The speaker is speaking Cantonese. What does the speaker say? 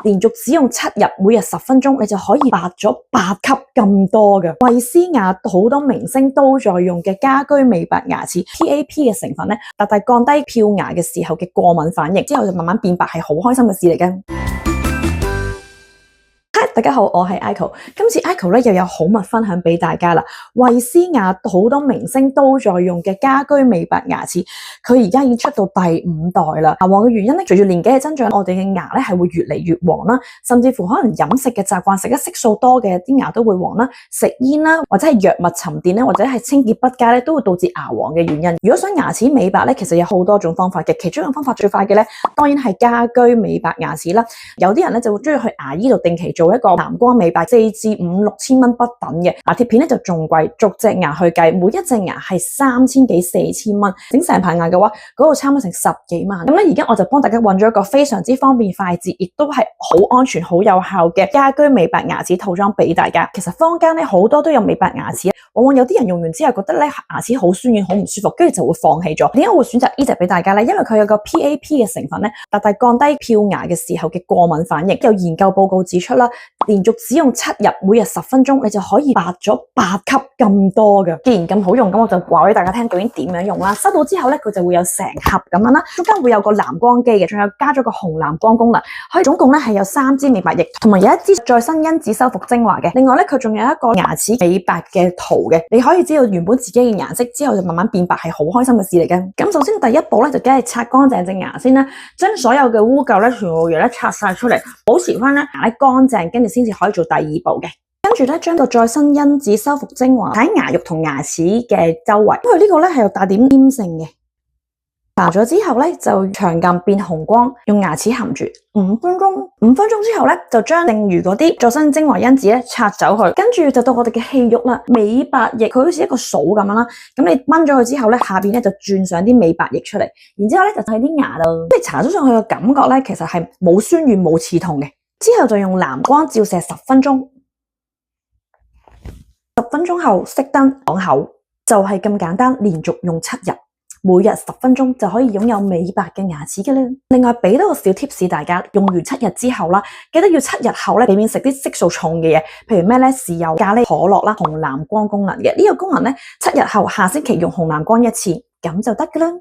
連續使用7日，每日10分鐘，你就可以白咗8級咁多嘅。維斯雅好多明星都在用嘅家居美白牙齒 PAP 嘅成分咧，大大降低漂牙嘅時候嘅過敏反應，之後就慢慢變白，係好開心嘅事嚟嘅。大家好，我係 Aiko， 今次 Aiko 咧又有好物分享俾大家啦。維斯雅好多明星都在用嘅家居美白牙齒，佢而家已經出到第5代啦。黃嘅原因咧，隨住年紀嘅增長，我哋嘅牙咧係會越嚟越黃啦，甚至乎可能飲食嘅習慣，食得色素多嘅啲牙都會黃啦，食煙啦，或者係藥物沉澱咧，或者係清潔不佳咧，都會導致牙黃嘅原因。如果想牙齒美白咧，其實有好多種方法嘅，其中一個方法最快嘅咧，當然係家居美白牙齒啦。有啲人咧就會中意去牙醫度定期做一個藍光美白，4至5、6千蚊不等嘅。牙貼片咧就仲貴，逐隻牙去計，每一隻牙係3000幾4000蚊，整成排牙嘅話，嗰度差唔多成10幾萬。咁咧而家我就幫大家揾咗一個非常之方便快捷，亦都係好安全、好有效嘅家居美白牙齒套裝俾大家。其實坊間咧好多都有美白牙齒，往往有啲人用完之後覺得咧牙齒好酸軟、好唔舒服，跟住就會放棄咗。點解會選擇呢隻俾大家咧？因為佢有個 PAP 嘅成分咧，大大降低漂牙嘅時候嘅過敏反應。有研究報告指出啦，連續使用7日，每日10分鐘，你就可以白咗8級咁多嘅。既然咁好用，咁我就話俾大家聽究竟點樣用啦。收到之後咧，佢就會有成盒咁樣啦，中間會有個藍光機嘅，仲有加咗個紅藍光功能。佢總共咧係有3支美白液，同埋有一支再生因子修復精華嘅。另外咧，佢仲有一個牙齒美白嘅圖嘅，你可以知道原本自己嘅顏色之後就慢慢變白，係好開心嘅事嚟嘅。咁首先第一步咧，就梗係刷乾淨隻牙先啦，將所有嘅污垢咧全部嘢咧刷晒出嚟，保持翻咧牙咧乾淨，跟住先至可以做第2步嘅。跟住咧，將個再生因子修復精華喺牙肉同牙齒嘅周圍，因為呢個咧係有帶點黏性嘅。搽咗之後咧，就長撳變紅光，用牙齒含住5分鐘。5分鐘之後咧，就將剩餘嗰啲再生精華因子咧拆走去，跟住就到我哋嘅氣肉啦。美白液佢好似一個掃咁樣啦，咁你掹咗佢之後咧，下邊咧就轉上啲美白液出嚟，然之後咧就喺啲牙度，即係搽咗上去嘅感覺咧，其實係冇酸軟冇刺痛嘅。之後就用藍光照射10分鐘，10分鐘後熄燈綁口，就係咁簡單，連續用7日。每日10分鐘就可以擁有美白嘅牙齒嘅啦。另外俾多個小 tips 大家，用完7日之後啦，記得要7日後咧避免食啲色素重嘅嘢，譬如咩咧豉油、咖喱、可樂啦，紅藍光功能嘅呢個功能咧，7日後下星期用紅藍光1次，咁就得噶啦。